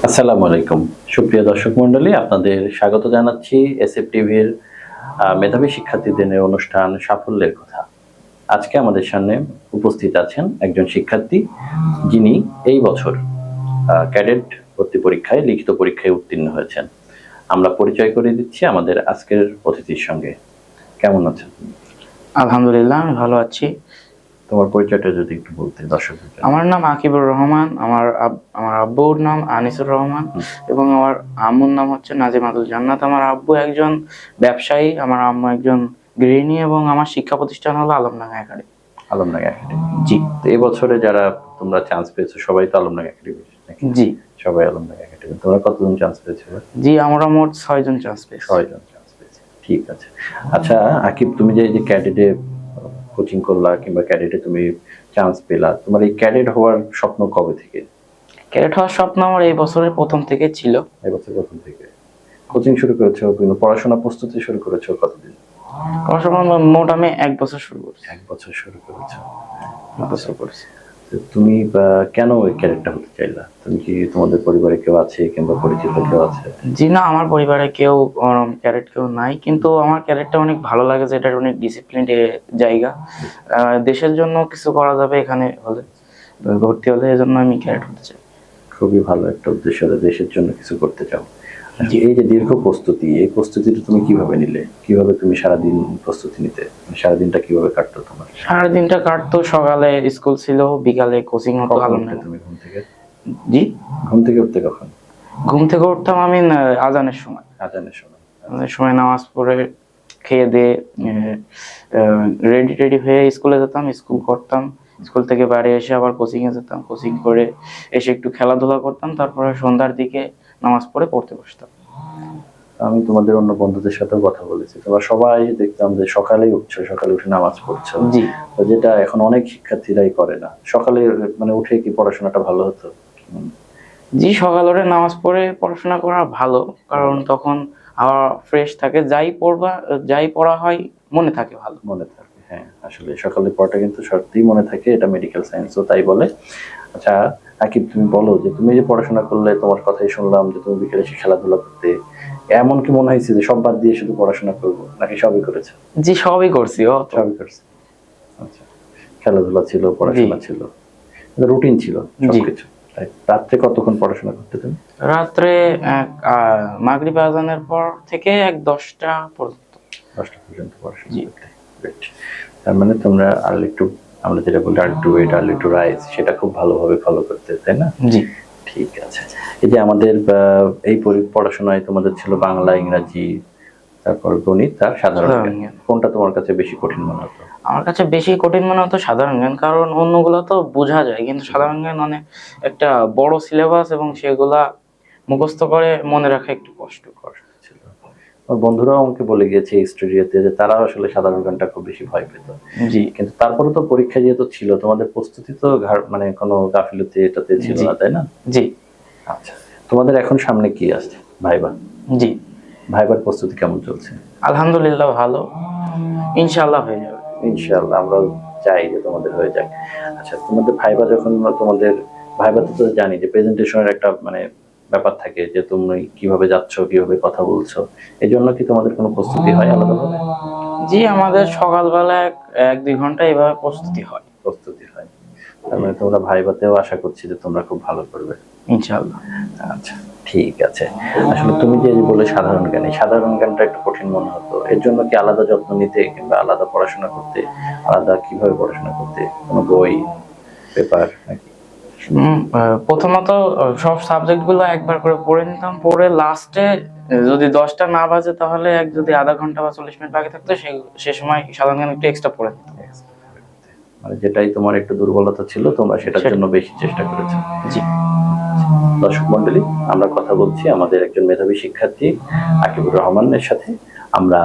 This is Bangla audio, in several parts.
আসসালামু আলাইকুম। সুপ্রিয় দর্শক মণ্ডলী, আপনাদের স্বাগত জানাচ্ছি এসএফ টিভির মেধাবী শিক্ষার্থীদের অনুষ্ঠান সাফল্যের কথা। আজকে আমাদের সামনে উপস্থিত আছেন একজন শিক্ষার্থী, যিনি এই বছর ক্যাডেট ভর্তি পরীক্ষায় লিখিত পরীক্ষায় উত্তীর্ণ হয়েছেন। আমরা পরিচয় করে দিচ্ছি আমাদের আজকের অতিথির সঙ্গে। কেমন আছেন? আলহামদুলিল্লাহ, আমি ভালো আছি। তোমার পরিচয়টা যদি একটু বলতে দর্শকদের। আমার নাম আকিবুর রহমান। আমার আব্বুর নাম আনিসুর রহমান এবং আমার আম্মুর নাম হচ্ছে নাজিমাতুল জান্নাত। আমার আব্বু একজন ব্যবসায়ী, আমার আম্মু একজন গৃহিণী এবং আমার শিক্ষা প্রতিষ্ঠান হলো আলমডাঙ্গা একাডেমি। আলমডাঙ্গা একাডেমি। জি। তো এই বছরে যারা তোমরা চান্স পেয়েছো সবাই তো আলমডাঙ্গা একাডেমি নাকি? জি, সবাই আলমডাঙ্গা একাডেমি। তোমরা কতজন চান্স পেয়েছো? জি, আমরা মোট 6 জন চান্স পেয়েছি। 6 জন চান্স পেয়েছি। ঠিক আছে। আচ্ছা আকিব, তুমি যে ক্যাডেটে কোচিং করলা কিংবা ক্যাডেটে তুমি চান্স পেলা, তোমার এই ক্যাডেট হওয়ার স্বপ্ন কবে থেকে? ক্যাডেট হওয়ার স্বপ্ন আমার এই বছরের প্রথম থেকে ছিল। এই বছর প্রথম থেকে কোচিং শুরু করেছো, কিন্তু পড়াশোনা প্রস্তুতি শুরু করেছো কতদিন? পড়াশোনা মোট আমি 1 বছর শুরু করছি। 1 বছর শুরু করেছো। 1 বছর করেছি। তুমি কেন ওই ক্যাডেটটা হতে চাইলা? তুমি কি তোমাদের পরিবারে কেউ আছে কিংবা পরিচিত কেউ আছে? জি না, আমার পরিবারে কেউ ক্যাডেট কেউ নাই, কিন্তু আমার ক্যাডেটটা অনেক ভালো লাগে যে এটা অনেক ডিসিপ্লিনড জায়গা। দেশের জন্য কিছু করা যাবে এখানে হলে, ভর্তি হলে, এজন্য আমি ক্যাডেট হতে চাই। খুবই ভালো একটা উদ্দেশ্য, দেশের জন্য কিছু করতে চাও। এই যে দীর্ঘ প্রস্তুতি, এই প্রস্তুতিটা তুমি কিভাবে নিলে? কিভাবে তুমি সারাদিন প্রস্তুতি নিতে? সারাদিনটা কিভাবে কাটতো তোমার? সারাদিনটা কাটতো, সকালে স্কুল ছিল, বিকালে কোচিং হতো। তুমি ঘুম থেকে? জি, ঘুম থেকে উঠতে কখন? ঘুম থেকে উঠতাম আমি আজানের সময়। আজানের সময়? আজানের সময় নামাজ পড়ে খেয়ে দিয়ে রেডি হয়ে স্কুলে যেতাম, স্কুল করতাম। স্কুল থেকে বাড়ি এসে আবার কোচিং এ যেতাম, কোচিং করে এসে একটু খেলাধুলা করতাম, তারপরে সন্ধ্যার দিকে নামাজ পড়ে পড়তে বসতাম। আমি তোমাদের অন্য বন্ধুদের সাথেও কথা বলেছি, তোমরা সবাই দেখতাম যে সকালেই উঠছো, সকালে উঠে নামাজ পড়ছো। জি, যেটা এখন অনেক শিক্ষার্থীরাই করে না। সকালে মানে উঠে কি পড়াশোনাটা ভালো হতো? জি, সকাল উঠে নামাজ পড়ে পড়াশোনা করা ভালো, কারণ তখন আবার ফ্রেশ থাকে, যাই পড়া হয় মনে থাকে, ভালো মনে থাকে। হ্যাঁ, আসলে সকালে পড়াটা কিন্তু সত্যিই মনে থাকে, এটা মেডিকেল সায়েন্সও তাই বলে। আচ্ছা আকিব, তুমি বলো যে তুমি যে পড়াশোনা করলে, তোমার কথাই শুনলাম যে তুমি বিকেলে এসে খেলাধুলা করতে, এমন কি মনে হয়েছে যে সব বাদ দিয়ে শুধু পড়াশোনা করবো, নাকি সবই করেছো? জি, সবই করছি। সবই করছি। আচ্ছা, খেলাধুলা ছিল, পড়াশোনা ছিল, রুটিন ছিল সবকিছু। রাত্রে কতক্ষণ পড়াশোনা করতে তুমি? রাত্রে মাগরিব আজানের পর থেকে 10টা পর্যন্ত। 10টা পর্যন্ত পড়াশোনা করতে। তার মানে তোমরা আমরা যেটা বলি আর্লি টু রাইজ, সেটা খুব ভালোভাবে ফলো করতে, তাই না? জি, ঠিক আছে। এই যে আমাদের এই পড়াশোনায় তোমাদের ছিল বাংলা, ইংরাজি, তারপর গণিত আর সাধারণ জ্ঞান। কোনটা তোমার কাছে বেশি কঠিন মনে হতো? আমার কাছে বেশি কঠিন মনে হতো সাধারণ জ্ঞান, কারণ অন্যগুলো তো বোঝা যায়, কিন্তু সাধারণ জ্ঞান অনেক একটা বড় সিলেবাস এবং সেগুলা মুখস্থ করে মনে রাখা একটু কষ্টকর ছিল। আমার বন্ধুরাও আমাকে বলে গিয়েছে স্টুডিওতে যে তারা আসলে সাধারণ জ্ঞানটা খুব বেশি ভয় পেত। জি, কিন্তু তারপরে তো পরীক্ষা যেহেতু ছিল, তোমাদের প্রস্তুতি তো মানে কোনো গাফিলতি এটাতে ছিল না, তাই না? জি। আচ্ছা, তোমাদের এখন সামনে কি আসছে? ভাইবা। জি, ভাইবার প্রস্তুতি কেমন চলছে? আলহামদুলিল্লাহ ভালো, ইনশাআল্লাহ হয়ে যাবে। ইনশাআল্লাহ, আমরা চাই যে তোমাদের হয়ে যাক। আচ্ছা, তোমাদের ভাইবা যখন তোমাদের ভাইবাতে তো জানি যে প্রেজেন্টেশনের একটা মানে ব্যাপার থাকে, যে তুমি কিভাবে যাচ্ছ, কিভাবে কথা বলছো, এই জন্য কি তোমাদের কোনো প্রস্তুতি হয় আলাদাভাবে? জি, আমাদের সকালবেলা 1-2 ঘন্টা এভাবে প্রস্তুতি হয়। তার মানে তোমরা ভাইবাতেও আশা করছি যে তোমরা খুব ভালো করবে ইনশাআল্লাহ। আচ্ছা, ঠিক আছে। আসলে তুমি যে বলে সাধারণ জ্ঞান, এই সাধারণ জ্ঞানটা একটু কঠিন মনে হতো, এর জন্য কি আলাদা যত্ন নিতে কিংবা আলাদা পড়াশোনা করতে, আলাদা কিভাবে পড়াশোনা করতে, কোনো বই, পেপার নাকি? প্রথমত সব সাবজেক্ট গুলো একবার করে পড়ে নিতাম, পড়ে লাস্টে যদি 10টা না বাজে তাহলে যদি আধা ঘন্টা বা 40 মিনিট বাকি থাকতো সে সময় সাধারণ জ্ঞান একটু এক্সট্রা পড়ে নিতাম। মানে যেটাই তোমার একটু দুর্বলতা ছিল, তোমরা সেটার জন্য বেশি চেষ্টা করেছো। জি। দর্শক মন্ডলী, আমরা কথা বলছি আমাদের একজন মেধাবী শিক্ষার্থী আকিবুর রহমানের সাথে। আমরা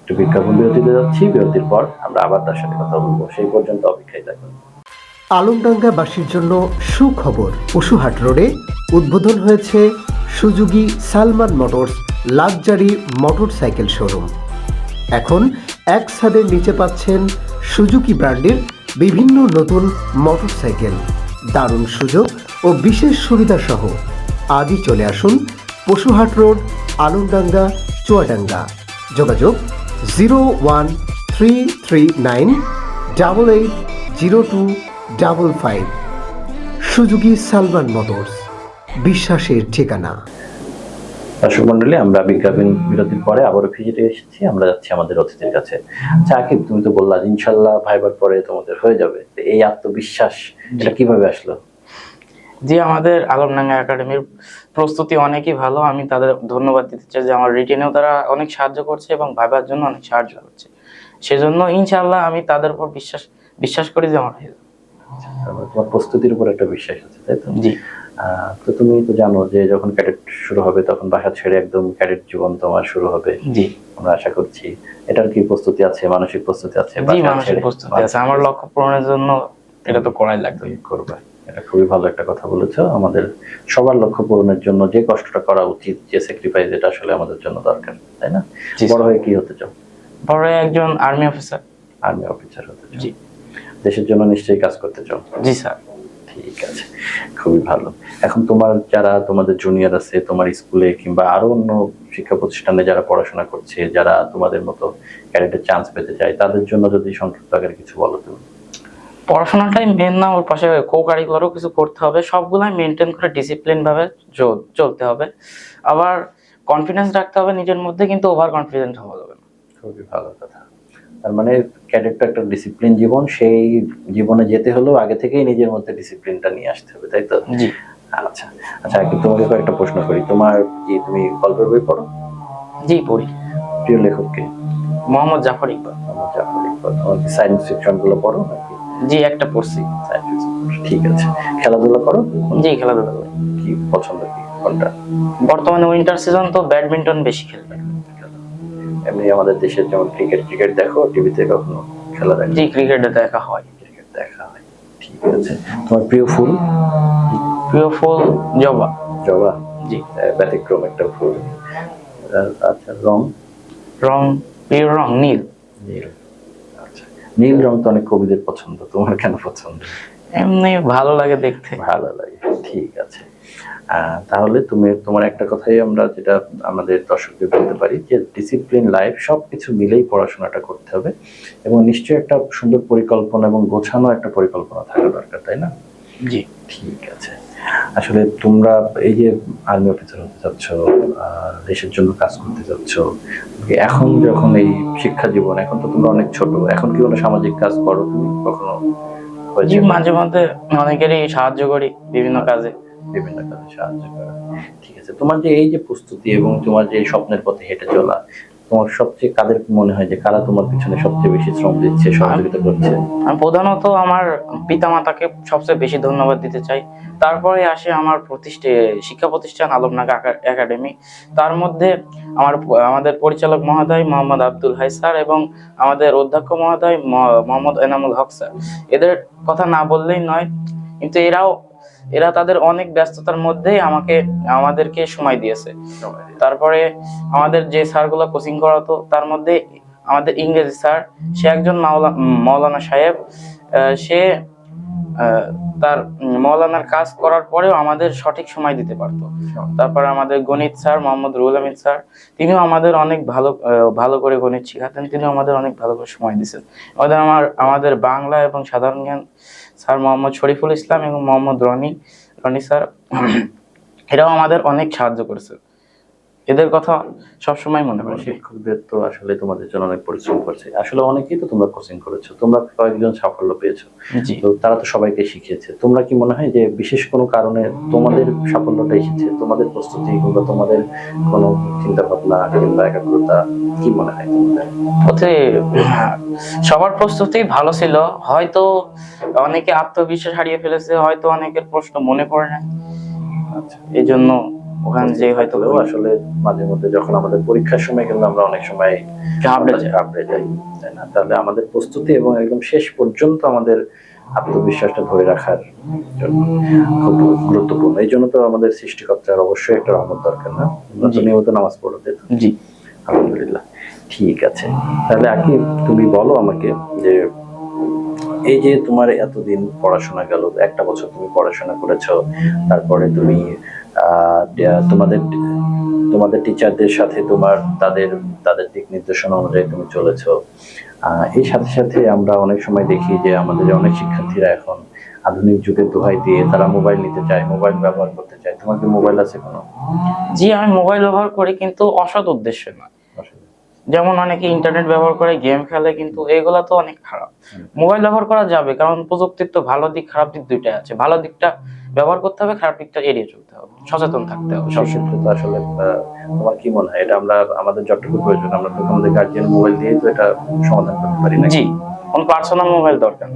একটু বিজ্ঞাপন বিরতিতে যাচ্ছি, বিরতির পর আমরা আবার তার সাথে কথা বলবো। সেই পর্যন্ত অপেক্ষায় থাকুন। আলমডাঙ্গাবাসীর জন্য সুখবর, পশুহাট রোডে উদ্বোধন হয়েছে Suzuki Salman motors luxury motorcycle showroom. এখন এক ছাদের নিচে পাচ্ছেন সুজুকি ব্র্যান্ডের বিভিন্ন নতুন মোটরসাইকেল, দারুণ সুযোগ ও বিশেষ সুবিধা সহ আজই চলে আসুন পশুহাট রোড, আলমডাঙ্গা, চুয়াডাঙ্গা। যোগাযোগ 01339880255। সুজুকি সালমান মোটরস, বিশ্বাসের ঠিকানা। দর্শক মন্ডলী, আমরা বিজ্ঞাপন বিরতির পরে আবারও ফিরে এসেছি। আমরা যাচ্ছি আমাদের অতিথির কাছে। আচ্ছা আকিব, তুমি তো বললা যে ইনশাল্লাহ ভাইবার পরে তোমাদের হয়ে যাবে, তো এই আত্মবিশ্বাস এটা কিভাবে আসলো? জি, আমাদের আলমডাঙ্গা একাডেমির প্রস্তুতি অনেকই ভালো। আমি তাদের ধন্যবাদ দিতে চাই যে আমার রিটেনেও তারা অনেক সাহায্য করছে এবং ভাইবার জন্য অনেক সাহায্য করছে। সেজন্য ইনশাআল্লাহ আমি তাদের উপর বিশ্বাস করি যে আমার হয়ে যাবে। তোমার প্রস্তুতির উপর একটা বিশ্বাস আছে, তাই তো? জি। তো তুমি তো জানো যে যখন ক্যাডেট শুরু হবে তখন বাসা ছেড়ে একদম ক্যাডেট জীবন তোমার শুরু হবে। জি, আমরা আশা করছি। এটার কি প্রস্তুতি আছে, মানসিক প্রস্তুতি আছে? জি, মানসিক প্রস্তুতি আছে। আমার লক্ষ্য পূরণের জন্য এটা তো করাই লাগবে। করবে, এটা খুবই ভালো একটা কথা বলেছো। আমাদের সবার লক্ষ্য পূরণের জন্য যে কষ্টটা করা উচিত, যে স্যাক্রিফাইস, এটা আসলে আমাদের জন্য দরকার, তাই না? বড় হয়ে কি হতে চাও? বড় হয়ে একজন আর্মি অফিসার। আর্মি অফিসার হতে চাও? জি। দেশের জন্য নিশ্চয়ই কাজ করতে চাও? জি স্যার। ঠিক আছে, খুবই ভালো। এখন যারা তোমাদের জুনিয়র আছে তোমার স্কুলে কিংবা আরো অন্য শিক্ষা প্রতিষ্ঠানে যারা পড়াশোনা করছে, যারা তোমাদের মতো ক্যাডেটের চান্স পেতে চায়, তাদের জন্য যদি সংক্ষিপ্ত আকারে কিছু বলো তুমি। পড়াশোনাটাই মেন না, ওর পাশে কো কারিকুলারও কিছু করতে হবে। সবগুলাই মেনটেন করে ডিসিপ্লিন ভাবে চলতে হবে। আবার কনফিডেন্স রাখতে হবে নিজের মধ্যে, কিন্তু ওভার কনফিডেন্ট হওয়া যাবে না। খুবই ভালো কথা। তার মানে ক্যাডেটটা একটা ডিসিপ্লিন জীবন, সেই জীবনে যেতে হলেও আগে থেকেই নিজের মধ্যে ডিসিপ্লিনটা নিয়ে আসতে হবে, তাই তো? জি। আচ্ছা আচ্ছা, তোমাকে কয়েকটা প্রশ্ন করি। তুমি গল্পের বই পড়ো? জি, পড়ি। প্রিয় লেখক কে? মোহাম্মদ জাফর ইকবাল। জাফর ইকবাল। তোমার কি সায়েন্স ফিকশন গুলো পড়ো নাকি? জি, একটা পড়ছি। সায়েন্স ফিকশন, ঠিক আছে। খেলাধুলা করো? জি, খেলাধুলা করি। কি পছন্দ, কি কোনটা? বর্তমানে উইন্টার সিজন তো ব্যাডমিন্টন বেশি খেলি। এমনি আমাদের দেশের যেমন ক্রিকেট দেখো টিভিতে, কখনো খেলা দেখো? জি, ক্রিকেটে দেখা হয়। ক্রিকেট দেখা হয়, ঠিক আছে। তোমার প্রিয় ফুল? প্রিয় ফুল জবা। জবা? জি। ব্যতিক্রম একটা ফুল। আচ্ছা, প্রিয় রং নীল। নীল, আচ্ছা। নীল রং তো অনেক কবিদের পছন্দ, তোমার কেন পছন্দ? এমনি ভালো লাগে দেখতে। ভালো লাগে, ঠিক আছে। তাহলে তোমার একটা কথাই আমরা যেটা আমাদের দর্শকদের বলতে পারি যে ডিসিপ্লিন লাইফ, সবকিছু মিলেই পড়াশোনাটা করতে হবে এবং নিশ্চয়ই একটা সুন্দর পরিকল্পনা এবং গোছানো একটা পরিকল্পনা থাকা দরকার, তাই না? জি। ঠিক আছে। আসলে তোমরা এই যে আর্মি অফিসার হতে যাচ্ছ, দেশের জন্য কাজ করতে যাচ্ছ, এখন যখন এই শিক্ষা জীবন, এখন তো তোমরা অনেক ছোট, এখন কি কোনো সামাজিক কাজ করো তুমি কখনো? জি, মাঝে মধ্যে অনেকেরই সাহায্য করি বিভিন্ন কাজে সাহায্য করা। ঠিক আছে। তোমার যে এই যে প্রস্তুতি এবং তোমার যে স্বপ্নের পথে হেঁটে চলা, তোমার সবচেয়ে কাদের মনে হয় যে কারা তোমার পিছনে সবচেয়ে বেশি শ্রম দিচ্ছে, সহযোগিতা করছে? আমি প্রধানত আমার পিতামাতাকে সবচেয়ে বেশি ধন্যবাদ দিতে চাই। তারপরে আসে আমার শিক্ষা প্রতিষ্ঠান আলমডাঙ্গা একাডেমি। তার মধ্যে আমাদের পরিচালক মহোদয় মোহাম্মদ আব্দুল হাই স্যার এবং আমাদের অধ্যক্ষ মহোদয় মোহাম্মদ এনামুল হক স্যার। এদের কথা না বললেই নয়, কিন্তু এরা তাদের অনেক ব্যস্ততার মধ্যেই আমাদেরকে সময় দিয়েছে। তারপরে আমাদের যে স্যারগুলো কোচিং করাতো, তার মধ্যে আমাদের ইংরেজি স্যার, সে একজন মাওলানা সাহেব। সে তার মাওলানার কাজ করার পরেও আমাদের সঠিক সময় দিতে পারতো। তারপরে আমাদের গণিত স্যার মোহাম্মদ রুহুল আমিন স্যার, তিনিও আমাদের অনেক ভালো করে গণিত শিখাতেন। তিনিও আমাদের অনেক ভালো করে সময় দিয়েছেন। আমাদের বাংলা এবং সাধারণ জ্ঞান স্যার মোহাম্মদ শরীফুল ইসলাম এবং মোহাম্মদ রনি স্যার, এরাও আমাদের অনেক সাহায্য করেছে। এদের কথা সবসময় মনে পড়ে। শিক্ষকদের তো আসলে তোমাদের জন্য অনেক পরিশ্রম করছে। আসলে অনেকেই তো তোমরা কোচিং করেছো, তোমরা কয়েকজন সাফল্য পেয়েছো, তো তারা তো সবাইকে শিখিয়েছে। তোমরা কি মনে হয় যে বিশেষ কোনো কারণে তোমাদের সাফল্যটা এসেছে? তোমাদের প্রস্তুতি কিংবা তোমাদের কোনো চিন্তা ভাবনা কিংবা একাগ্রতা, কি মনে হয় তোমাদের? সবার প্রস্তুতি ভালো ছিল। হয়তো অনেকে আত্মবিশ্বাস হারিয়ে ফেলেছে, হয়তো অনেকের প্রশ্ন মনে পড়ে না। আচ্ছা, এই জন্য ওখানে যে হয়তো আসলে মাঝে মধ্যে যখন আমাদের পরীক্ষার সময় কিন্তু আমরা অনেক সময় ঘাবড়ে যাই, তাই না? তাহলে আমাদের প্রস্তুতি এবং একদম শেষ পর্যন্ত আমাদের আত্মবিশ্বাসটা ধরে রাখার জন্য খুব গুরুত্বপূর্ণ। এই জন্য তো আমাদের সৃষ্টিকর্তার অবশ্যই একটা রহমত দরকার, না? নিয়মিত নামাজ পড়তে। জি, আলহামদুলিল্লাহ। ঠিক আছে। তাহলে আকিব, তুমি বলো আমাকে যে এই যে তোমার এতদিন পড়াশোনা গেল, একটা বছর তুমি পড়াশোনা করেছো, তারপরে তুমি তোমাদের তোমাদের টিচারদের সাথে তাদের তাদের দিক নির্দেশনা অনুযায়ী তুমি চলেছো। এই সাথে সাথে আমরা অনেক সময় দেখি যে আমাদের অনেক শিক্ষার্থীরা এখন আধুনিক যুগের দোহাই দিয়ে তারা মোবাইল নিতে চায়, মোবাইল ব্যবহার করতে চায়। তোমার কি মোবাইল আছে কোনো? জি, আমি মোবাইল ব্যবহার করি, কিন্তু অসৎ উদ্দেশ্যে নয়। যেমন অনেকে ইন্টারনেট ব্যবহার করে গেম খেলে, কিন্তু এগুলা তো অনেক খারাপ। মোবাইল ব্যবহার করা যাবে, কারণ প্রযুক্তির তো ভালো দিক খারাপ দিক দুইটাই আছে। ভালো দিকটা ব্যবহার করতে হবে, খারাপ দিকটা এড়িয়ে চলতে হবে, সচেতন থাকতে হবে। সেক্ষেত্রে তো আসলে তোমার কি মনে হয় এটা আমরা আমাদের যতটুকু প্রয়োজন আমরা তো আমাদের গার্জিয়ান মোবাইল দিয়ে তো এটা সমাধান করতে পারি না? জি, কোন পার্সোনাল মোবাইল দরকার।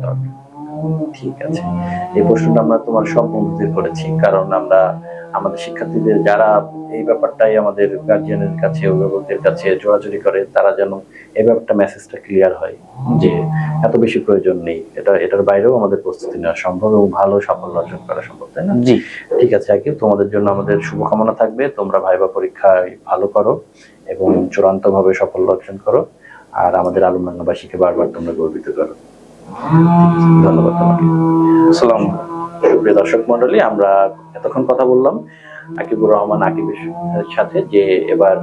ঠিক আছে, এই প্রশ্নটা আমরা তোমার সব বন্ধুদের করেছি, কারণ আমরা আমাদের শিক্ষার্থীদের যারা এই ব্যাপারটাই আমাদের গার্জিয়ানের কাছে, অভিভাবকদের কাছে জোরাজুরি করে, তারা যেন এই ব্যাপারটা মেসেজটা ক্লিয়ার হয় যে এত বেশি প্রয়োজন নেই, এটার বাইরেও আমাদের প্রস্তুতি নেওয়া সম্ভব এবং ভালো সাফল্য অর্জন করা সম্ভব, তাই না? জি, ঠিক আছে আকিব, তোমাদের জন্য আমাদের শুভকামনা থাকবে। তোমরা ভাইবা পরীক্ষায় ভালো করো এবং চূড়ান্তভাবে সাফল্য অর্জন করো, আর আমাদের আলমডাঙ্গাবাসীকে বারবার তোমরা গর্বিত করো। ধন্যবাদ তোমাকে। আসসালাম। সুপ্রিয় দর্শক মন্ডলী, আমরা এতক্ষণ কথা বললাম আকিবুর রহমান আকিবের সাথে, যে এবার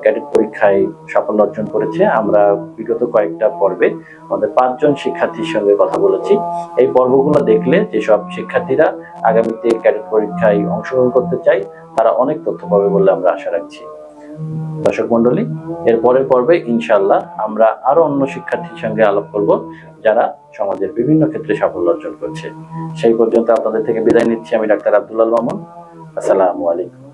ক্যাডেট পরীক্ষায় সাফল্য অর্জন করেছে। আমরা বিগত কয়েকটা পর্বে আমাদের 5 জন শিক্ষার্থীর সঙ্গে কথা বলেছি। এই পর্বগুলো দেখলে যেসব শিক্ষার্থীরা আগামীতে ক্যাডেট পরীক্ষায় অংশগ্রহণ করতে চায় তারা অনেক তথ্য পাবে বলে আমরা আশা রাখছি। দর্শক মন্ডলী, এর পরের পর্বে ইনশাআল্লাহ আমরা আরো অন্য শিক্ষার্থীর সঙ্গে আলাপ করব যারা সমাজের বিভিন্ন ক্ষেত্রে সাফল্য অর্জন করছে। সেই পর্যন্ত আপনাদের থেকে বিদায় নিচ্ছি আমি ডাক্তার আব্দুল আল মামুন। আসসালামু আলাইকুম।